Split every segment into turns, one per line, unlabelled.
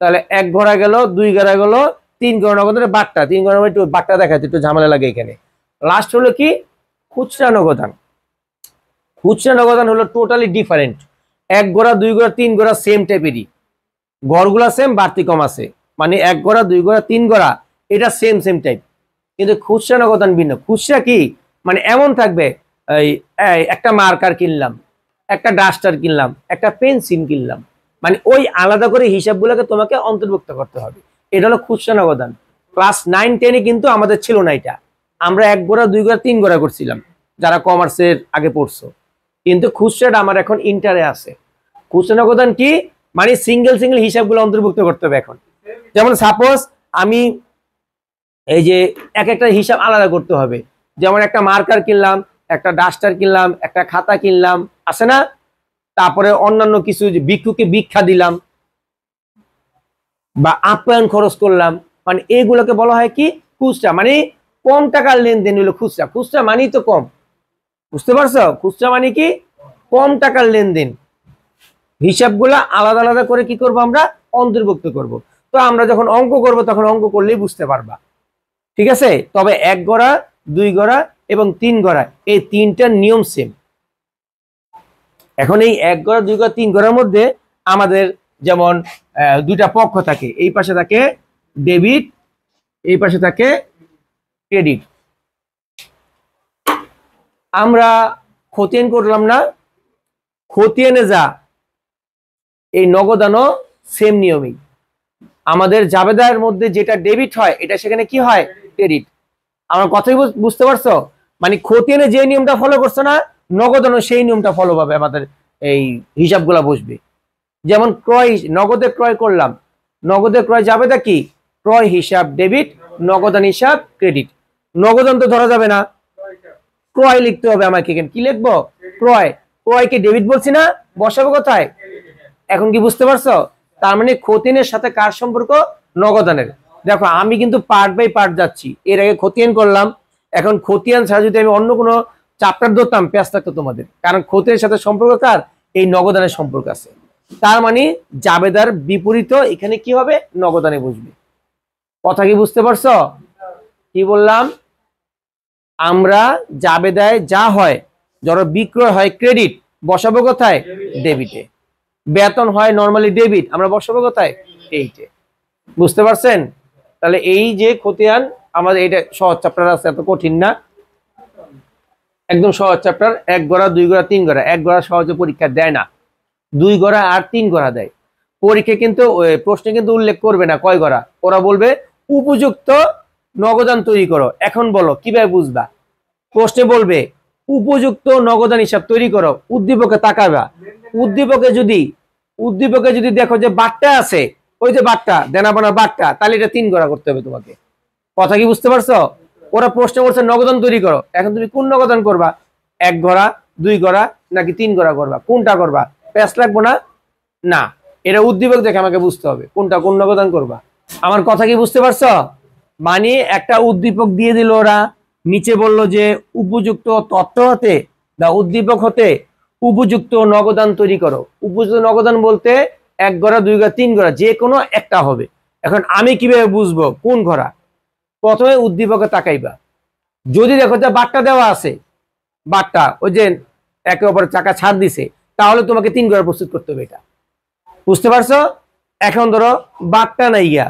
তাহলে 1 ঘোড়া গেল, 2 ঘোড়া গেল, 3 ঘোড়া নগদানের বাট্টা, 3 ঘোড়া একটু বাট্টা দেখাচ্ছে, একটু ঝামেলা লাগে এখানে। লাস্ট হলো কি খুচরা নগদান। খুচরা নগদান হলো টোটালি ডিফারেন্ট। 1 ঘোড়া 2 ঘোড়া 3 ঘোড়া সেম টাইপেরই, গড়গুলা সেম, বাড়তি কম আছে, মানে 1 ঘোড়া 2 ঘোড়া 3 ঘোড়া এটা সেম সেম টাইপ। কিন্তু খুচরা নগদান ভিন্ন। খুচরা কি মানে এমন থাকবে, এই একটা মার্কার কিনলাম, একটা ডাস্টার কিনলাম, একটা পেন্সিল কিনলাম, মানে ওই আলাদা করে হিসাবগুলোকে তোমাকে অন্তর্ভুক্ত করতে হবে। এটা হলো খুচরা নগদান। ক্লাস 9-10-এ কিন্তু আমাদের ছিল না এটা, আমরা 1 ঘোড়া 2 ঘোড়া 3 ঘোড়া করছিলাম যারা কমার্সের আগে পড়ছো। কিন্তু খুচরাটা আমার এখন ইন্টারে আছে। খুচরা নগদান কি মানে সিঙ্গেল সিঙ্গেল হিসাবগুলো অন্তর্ভুক্ত করতে হবে এখন। যেমন সাপোজ আমি এই যে একটা হিসাব আলাদা করতে হবে, যেমন একটা মার্কার কিনলাম, একটা ডাস্টার কিনলাম, একটা খাতা কিনলাম, আছে না? তারপরে অন্যান্য কিছু ভিক্ষুকে ভিক্ষা দিলাম বা আপ্যায়ন খরচ করলাম, মানে এইগুলোকে বলা হয় কি খুচরা। মানে কম টাকার লেনদেন হলো খুচরা। খুচরা মানেই তো কম, বুঝতে পারছো? খুচরা মানে কি কম টাকার লেনদেন। হিসাবগুলা আলাদা আলাদা করে কি করব আমরা অন্তর্ভুক্ত করব। তো আমরা যখন অঙ্ক করব তখন অঙ্ক করলেই বুঝতে পারবা, ঠিক আছে? তবে 1 ঘোড়া 2 ঘোড়া এবং 3 ঘোড়া এই তিনটার নিয়ম সেম। এখন এই 1 ঘোড়া 2 ঘোড়া 3 ঘোড়ার মধ্যে আমাদের যেমন দুইটা পক্ষ থাকে, এই পাশে থাকে ডেবিট, এই পাশে থাকে ক্রেডিট। আমরা খতিয়ান করলাম না, খতিয়ানে যা এই নগদানও সেম নিয়মই। আমাদের জাবেদার মধ্যে যেটা ডেবিট হয় এটা সেখানে কি হয় ক্রেডিট। আমার কথাই বুঝতে পারছো? মানে খতিয়ানে যে নিয়মটা ফলো করছো না, নগদানও সেই নিয়মটা ফলো পাবে, আমাদের এই হিসাবগুলা বসবে। যেমন ক্রয়, নগদে ক্রয় করলাম, নগদে ক্রয় জাবেদা কি ক্রয় হিসাব ডেবিট, নগদান হিসাব ক্রেডিট। নগদান তো ধরা যাবে না, ক্রয় লিখতে হবে আমাকে। এখানে কি লিখবো ক্রয়। ক্রয়কে ডেবিট বলছি না, বসাবো কোথায়? এখন কি বুঝতে পারছো? তার মানে খতিয়ানের সাথে কার সম্পর্ক? নগদানের। দেখো আমি কিন্তু পার্ট বাই পার্ট যাচ্ছি। এর আগে খতিয়ান করলাম, এখন খতিয়ান ছাড়া যদি আমি অন্য কোনো চ্যাপ্টার ধরতাম পেঁয়াজ থাকতো তোমাদের, কারণ খতিয়ানের সাথে সম্পর্ক কার? এই নগদানের সম্পর্ক আছে। তার মানে জাবেদার বিপরীত এখানে কি হবে? নগদানে বুঝবে। কথা কি বুঝতে পারছো? কি বললাম? আমরা জাবেদায় যা হয়, ধরো বিক্রয় হয় ক্রেডিট, বসাবো কোথায়? ডেবিটে। বেতন হয় নরমালি ডেবিট, আমরা বসাবো কোথায়? এইটে। বুঝতে পারছেন? তাহলে এই যে খতিয়ান আমাদের এটা সহজ চ্যাপ্টার আছে, এত কঠিন না, একদম সহজ চ্যাপ্টার। 1 ঘোড়া 2 ঘোড়া 3 ঘোড়া। 1 ঘোড়া সহজে পরীক্ষা দেয় না, 2 ঘোড়া আর 3 ঘোড়া দেয় পরীক্ষা। কিন্তু প্রশ্নে কিন্তু উল্লেখ করবে না কয় ঘোড়া, ওরা বলবে উপযুক্ত নগদান তৈরি করো। এখন বলো কিভাবে বুঝবা? প্রশ্নে বলবে উপযুক্ত নগদান হিসাব তৈরি করো, উদ্দীপকে তাকাবা। উদ্দীপকে যদি দেখো যে বাট্টা আছে, ওই যে বাট্টা দেনাবানা বাট্টা, তাহলে এটা 3 ঘোড়া করতে হবে তোমাকে। কথা কি বুঝতে পারছো? ওরা প্রশ্ন করছে নগদান তৈরি করো, এখন তুমি কোন নগদান করবা? 1 ঘোড়া 2 ঘোড়া নাকি 3 ঘোড়া করবা? কোনটা করবা? প্যাস লাগবো না? না, এটা উদ্দীপক দেখে আমাকে বুঝতে হবে কোনটা কোন নগদান করবা। আমার কথা কি বুঝতে পারছো? মানে একটা উদ্দীপক দিয়ে দিল ওরা, নিচে বলল যে উপযুক্ত তথ্য হতে বা উদ্দীপক হতে উপযুক্ত নগদান তৈরি করো। উপযুক্ত নগদান বলতে 1 ঘোড়া 2 ঘোড়া 3 ঘোড়া যে কোনো একটা হবে। এখন আমি কিভাবে বুঝবো কোন ঘোড়া? প্রথমে উদ্দীপকে তাকাইবা, যদি দেখো যে বাট্টা দেওয়া আছে, বাট্টা ওই যে একে অপরের চাকা ছাড় দিছে, তাহলে তোমাকে 3 ঘোড়া প্রস্তুত করতে হবে। এটা বুঝতে পারছো? এখন ধরো বাট্টা নাই গিয়া,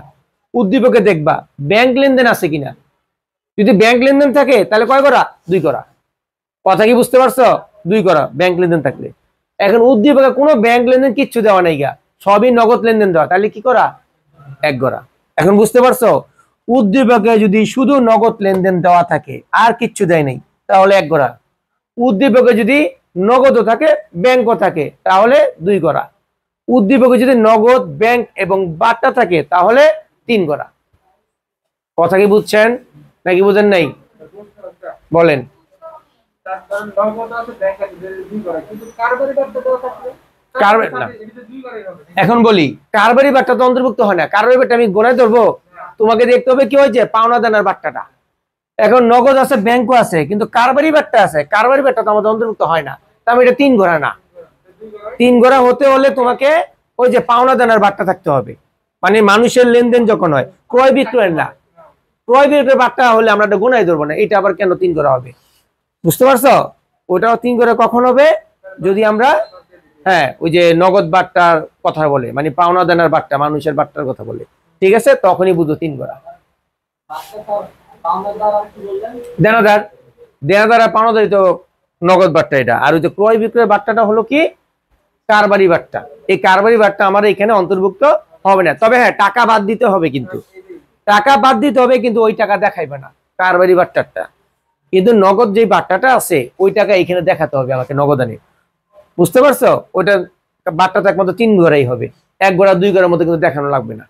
উদ্দীপকে দেখবা ব্যাংক লেনদেন আছে কিনা। যদি ব্যাংক লেনদেন থাকে তাহলে কয় ঘোড়া? 2 ঘোড়া। কথা কি বুঝতে পারছো? 2 ঘোড়া ব্যাংক লেনদেন থাকলে। এখন উদ্দীপকে কোনো ব্যাংক লেনদেন কিচ্ছু দেওয়া নাই গা, সবই নগদ লেনদেন দেওয়া, তাহলে কি করা? 1 ঘোড়া। এখন বুঝতে পারছো? উদ্দীপকে যদি শুধু নগদ লেনদেন দেওয়া থাকে আর কিচ্ছু দেয় নাই, তাহলে 1 ঘোড়া। উদ্দীপকে যদি নগদও থাকে ব্যাংকও থাকে তাহলে 2 ঘোড়া। উদ্দীপকে যদি নগদ ব্যাংক এবং বাট্টা থাকে তাহলে 3 ঘোড়া। কথা কি বুঝছেন নাকি বুঝেন নাই? বলেন। এখন বলি কারবারি বাট্টা তো অন্তর্ভুক্ত হয় না। কারবারি বাট্টা আমি গোনায় ধরবো, তোমাকে দেখতে হবে কি হয়েছে পাওনা দেনার বাট্টাটা। এখন নগদ আছে ব্যাংকও আছে কিন্তু কারবারি বাট্টা আছে, কারবারি বাট্টা তো আমাদের অন্তর্ভুক্ত হয় না, তা আমি এটা 3 ঘোড়া না। 3 ঘোড়া হতে হলে তোমাকে ওই যে পাওনা দেনার বাট্টা থাকতে হবে। মানে মানুষের লেনদেন যখন হয়, ক্রয় বিক্রয় না। ক্রয় বিক্রয় বাট্টা হলে আমরা এটা গুনাই ধরবো না, এটা আবার কেন 3 করা হবে, বুঝতে পারছো? ওটাও 3 করে কখন হবে, যদি আমরা হ্যাঁ ওই যে নগদ বাট্টার কথা বলে, মানে পাওনা দেনার বাট্টা, মানুষের বাট্টার কথা বলে, ঠিক আছে, তখনই বুঝো 3 করা। দেনাদার, দেনাদার আর পাওনাদারি তো নগদ বাট্টা এটা। আর ওই যে ক্রয় বিক্রয় বাট্টাটা হলো কি কারবারি বাট্টা। এই কারবারি বাট্টা আমার এখানে অন্তর্ভুক্ত হবে না, তবে হ্যাঁ টাকা বাদ দিতে হবে, কিন্তু টাকা বাদ দিতে হবে, কিন্তু ওই টাকা দেখাইবে না কারবারি বাট্টাটা। কিন্তু নগদ যে বাট্টাটা আছে ওই টাকা এখানে দেখাতে হবে আমাকে নগদানে, বুঝতে পারছো? ওইটা বাট্টাটা একমাত্র 3 ঘোড়াই হবে, 1 ঘোড়া 2 ঘোড়ার মধ্যে কিন্তু দেখানো লাগবে না।